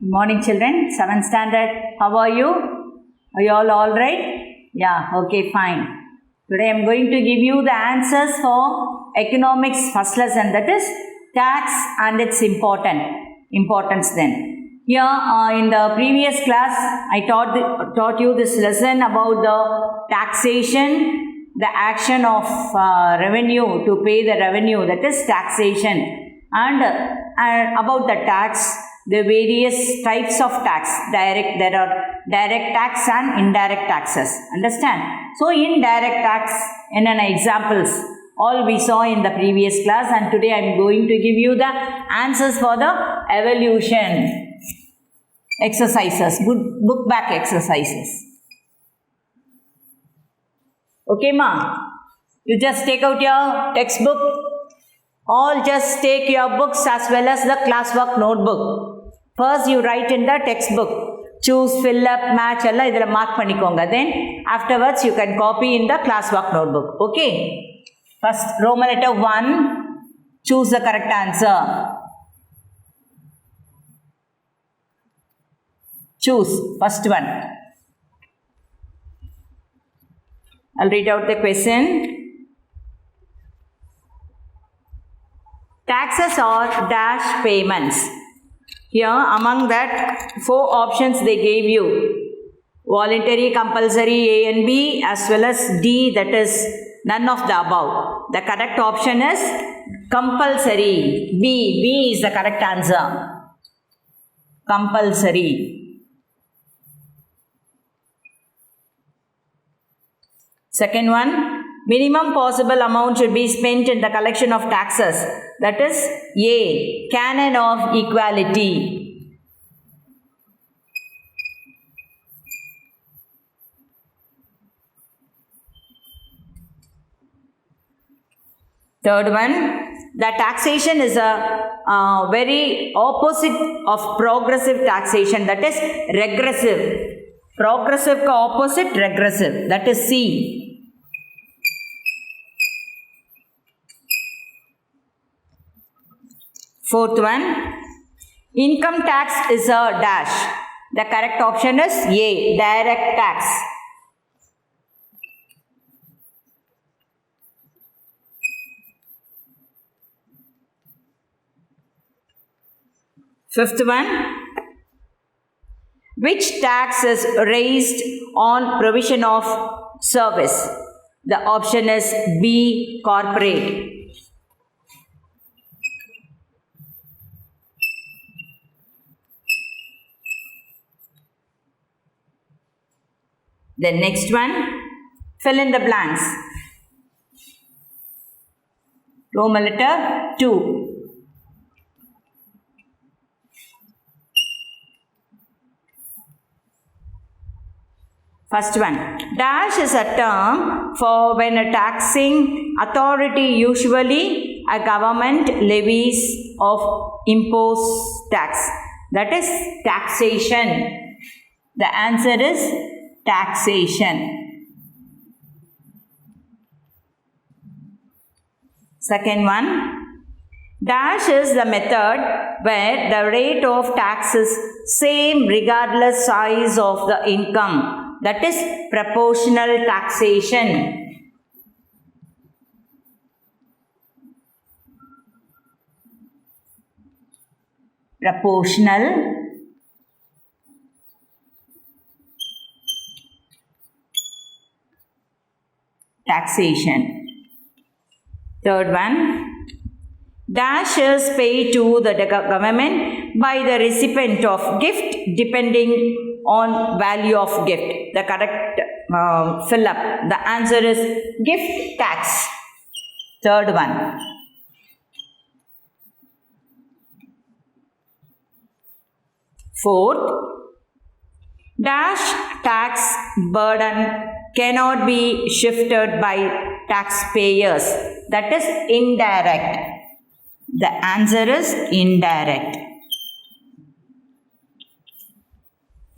Good morning, children. 7th standard. How are you? Are you all right? Yeah, okay, fine. Today I am going to give you the answers for economics first lesson, that is tax and its importance then. Here in the previous class, I taught you this lesson about the taxation, the action of revenue to pay the revenue, that is taxation, and about the tax, the various types of tax. There are direct tax and indirect taxes. Understand? So indirect tax in an examples all we saw in the previous class, and today I am going to give you the answers for the evolution exercises, book back exercises. Okay, ma? You just take out your textbook. All just take your books as well as the classwork notebook. First you write in the textbook. Choose, fill up, match, alla idhula mark panikonga. Then afterwards you can copy in the classwork notebook. Okay? First Roman letter 1. Choose the correct answer. Choose. First one. I'll read out the question. Taxes are dash payments. Here among that 4 options they gave you. Voluntary, compulsory, A and B, as well as D, that is none of the above. The correct option is compulsory. B is the correct answer. Compulsory. Second one, minimum possible amount should be spent in the collection of taxes. That is A, canon of equality. Third one, the taxation is a very opposite of progressive taxation, that is regressive. Progressive ka opposite regressive, that is C. Fourth one, income tax is a dash. The correct option is A, direct tax. Fifth one, which tax is raised on provision of service? The option is B, corporate. The next one, fill in the blanks. Roman letter 2. First one, dash is a term for when a taxing authority, usually a government, levies of imposed tax. That is taxation. The answer is taxation. Second one, dash is the method where the rate of tax is same regardless size of the income. That is proportional taxation. Proportional taxation. Third one, dash is paid to the government by the recipient of gift depending on value of gift. The correct fill up. The answer is gift tax. Third one. Fourth, dash tax burden cannot be shifted by taxpayers. That is indirect. The answer is indirect.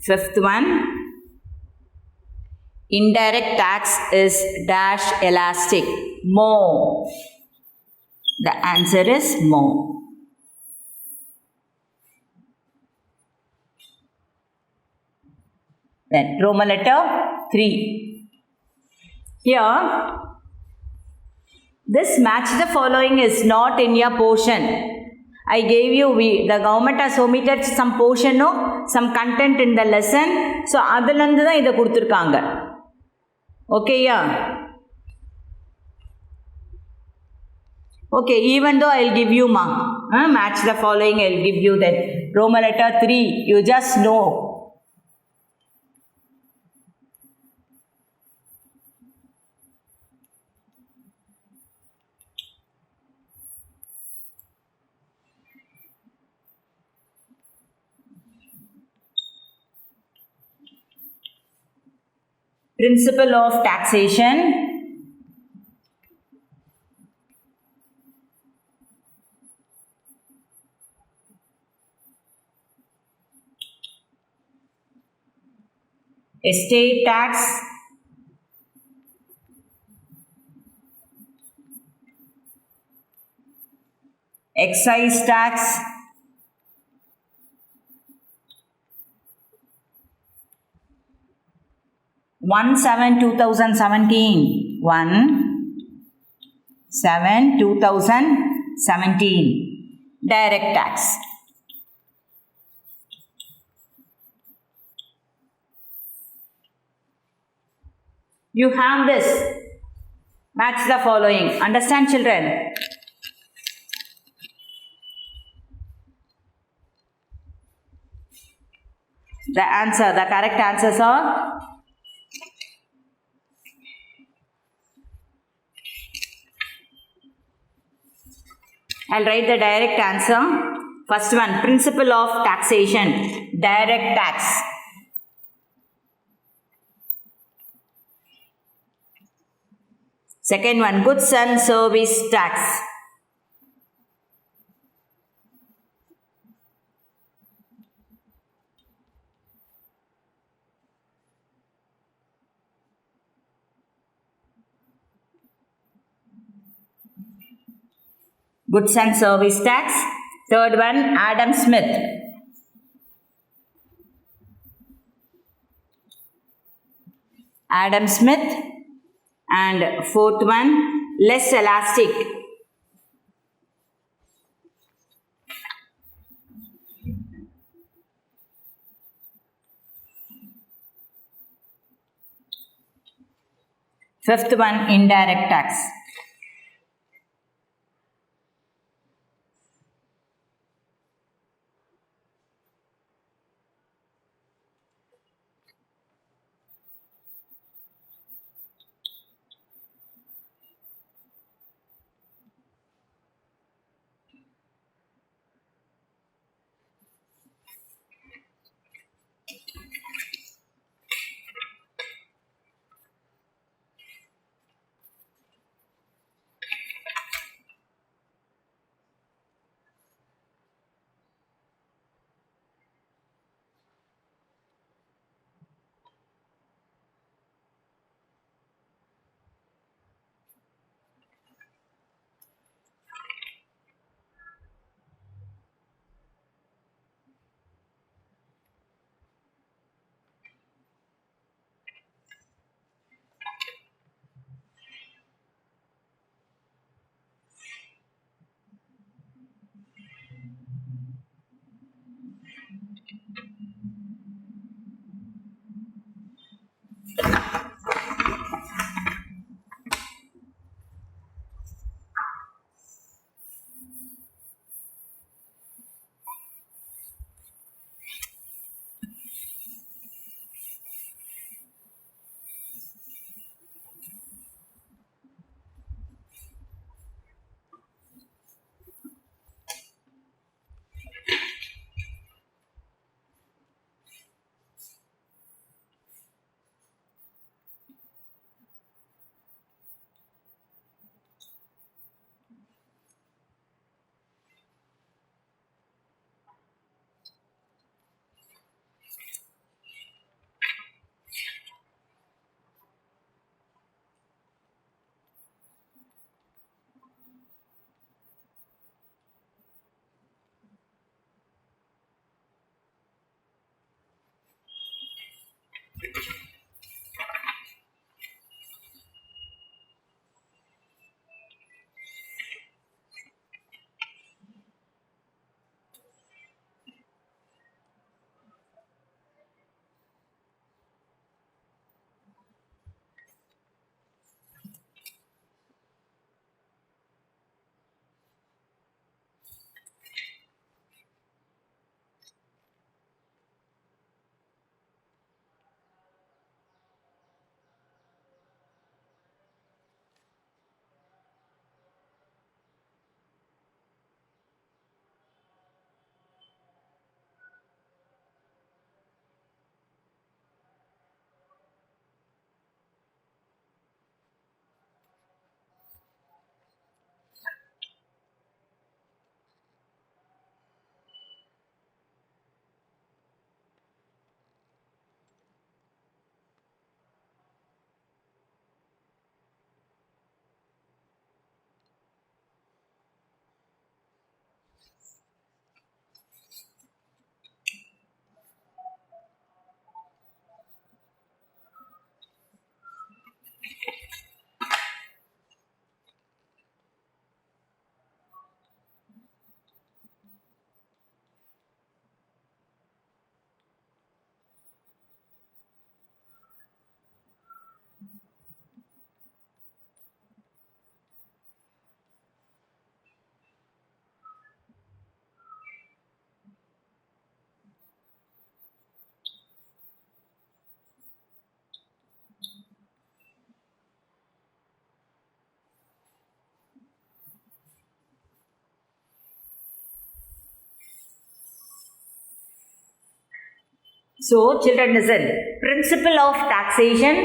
Fifth one, indirect tax is dash elastic, more. The answer is more. Then Roman letter 3. Here, this match the following is not in your portion. I gave you, the government has omitted some portion, no? Some content in the lesson. So, அதிலிருந்து தான் இதை கொடுத்துருக்காங்க. Okay, yeah. Okay, even though I'll give you match the following, I'll give you that. Roman letter 3, you just know. Principle of taxation. Estate tax. Excise tax. One 7/2017. 1/7/2017. Direct tax. You have this. Match the following. Understand, children? The correct answers are I'll write the direct answer. First one, principle of taxation, direct tax. Second one, goods and service tax. Goods and service tax. Third one, Adam Smith. Adam Smith. And fourth one, less elastic. Fifth one, indirect tax. So, children, listen. Principle of taxation,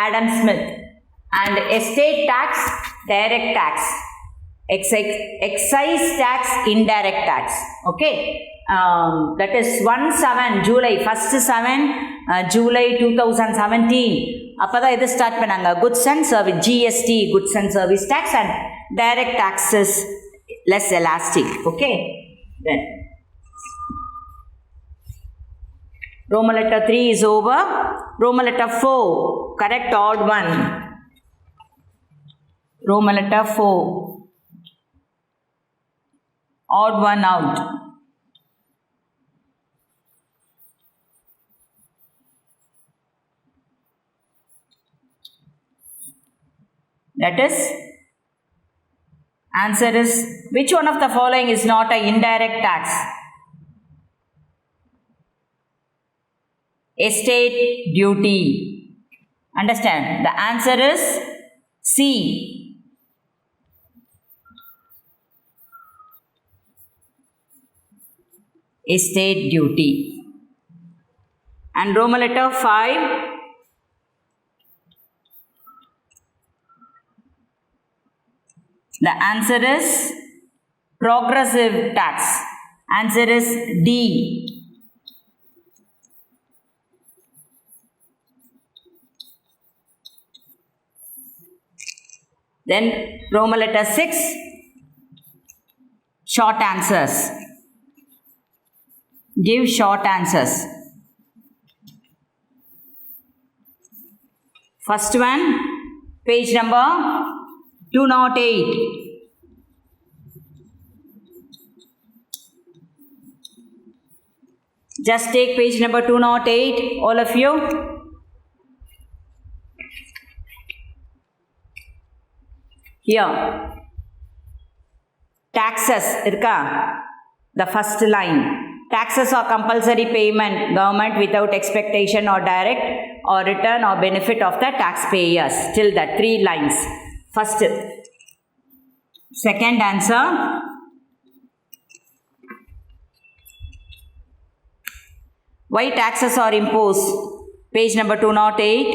Adam Smith. And estate tax, direct tax. Excise tax, indirect tax. Okay. That is 1/7 July, 1st 7 July 2017. அப்பதான் இது start பண்ணாங்க. Goods and Service, GST, Goods and Service Tax, and direct taxes less elastic. Okay. Then Roman letter 3 is over. Roman letter 4, correct odd one. Roman letter 4, odd one out. That is, answer is, which one of the following is not an indirect tax? Estate duty. Understand? The answer is C. Estate duty. And Roman letter 5. The answer is progressive tax. Answer is D. Then Roman letter 6, short answers. Give short answers. First one, page number 208. Just take page number 208, all of you. Here, taxes, irka, the first line. Taxes are compulsory payment, government without expectation or direct or return or benefit of the taxpayers. Till that, 3 lines. First, second answer. Why taxes are imposed? Page number 208.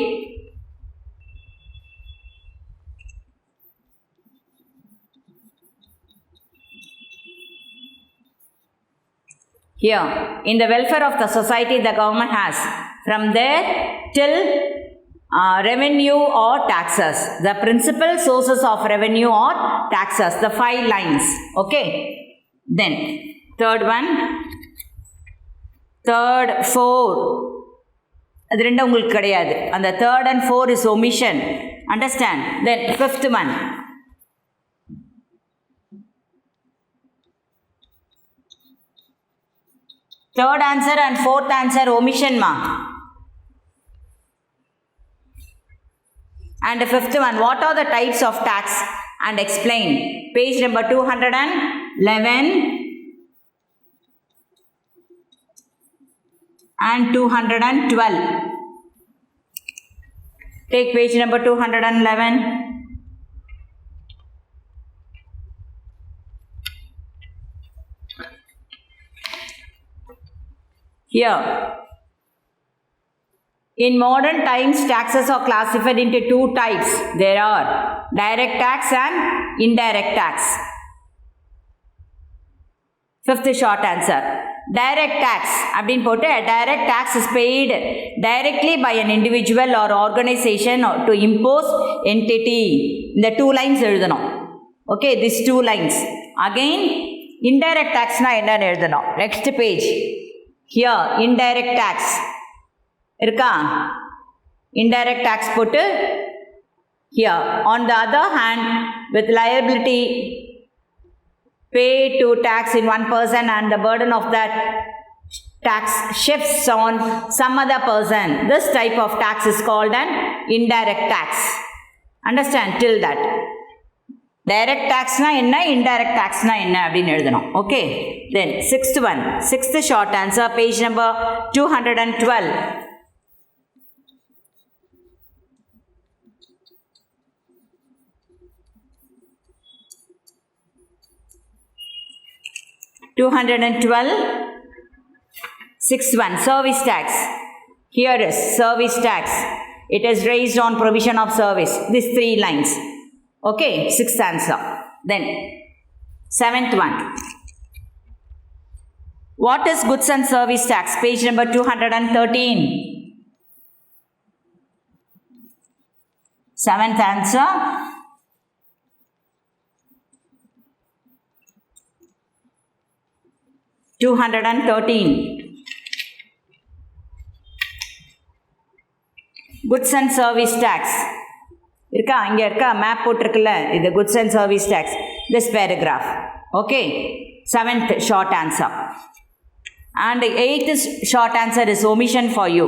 Here, in the welfare of the society, the government has from there till revenue or taxes. The principal sources of revenue or taxes. The 5 lines. Okay. Then, third one. Third, 4. அது ரெண்டும் உங்களுக்கு கிடையாது. அந்த third and 4 is omission. Understand? Then, fifth one. Third answer and fourth answer omission ma. And the fifth one, what are the types of tax and explain. Page number 211 and 212. Take page number 211. Here, in modern times, taxes are classified into 2 types. There are direct tax and indirect tax. Fifth short answer. Direct tax. Direct tax is paid directly by an individual or organization or to impose entity. The 2 lines எழுதணும். Okay, these 2 lines. Again, indirect tax na enna எழுதணும். Next page. Here, indirect tax. Irka? Indirect tax put here. On the other hand, with liability paid to tax in one person and the burden of that tax shifts on some other person. This type of tax is called an indirect tax. Understand till that. Direct tax na enna, indirect tax na enna appdinu எழுதணும். Okay. Then sixth one, sixth short answer, page number 212. Sixth one, service tax. Here is service tax. It is raised on provision of service. These 3 lines. Okay, 6th answer. Then 7th one. What is goods and service tax? Page number 213. 7th answer. $213. Goods and service tax. இருக்கா இங்கே இருக்கா map போட்டிருக்குல்ல இது goods and service tax. This paragraph. Okay. 7th short answer. And 8th short answer is omission for you.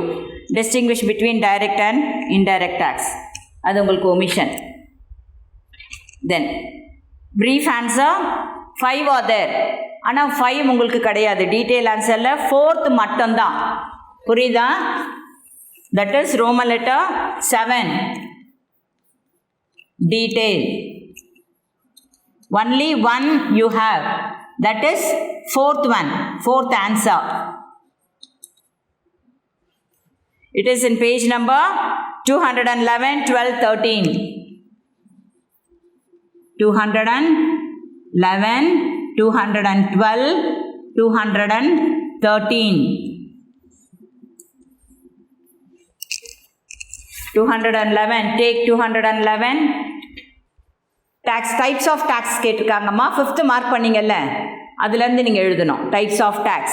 Distinguish between direct and indirect tax. அது உங்களுக்கு omission. Then brief answer 5 are there. ஆனால் 5 உங்களுக்கு கிடையாது. Detail ஆன்சரில் 4th மட்டும்தான். புரியுதா? That is Roman letter 7. Detail. Only one you have. That is 4th one. 4th answer. It is in page number 211, 12, 13. 211, 212, 213. 211. Take 211. Tax types of tax கேட்டிருக்காங்கம்மா 5th mark பண்ணீங்கல்ல அதுலேருந்து நீங்கள் எழுதணும். Types of tax.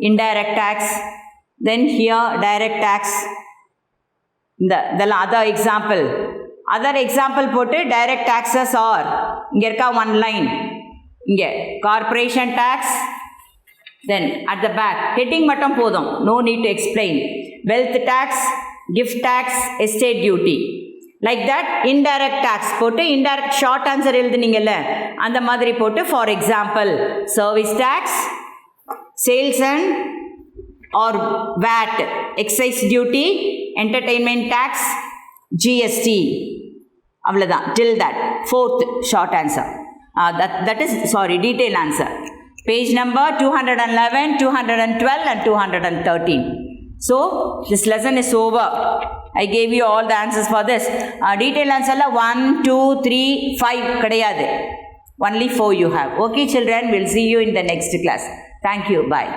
Indirect tax. Then here direct tax. இதெல்லாம் other example. Other example போட்டு direct taxes are இங்கே இருக்கா 1 line. இங்கே corporation tax. Then at the back heading மட்டும் போதும். No need to explain. Wealth tax, gift tax, estate duty. Like that indirect tax போட்டு indirect short answer எழுதுனீங்கல்ல அந்த மாதிரி போட்டு for example service tax, sales and or VAT, excise duty, entertainment tax, GST. அவ்வளோதான் till that 4th short answer. That is sorry detail answer. Page number 211, 212 and 213. So this lesson is over. I gave you all the answers for this. Detail answer la 1, 2, 3, 5 கிடையாது. Only 4 you have. Okay children, we'll see you in the next class. Thank you. Bye.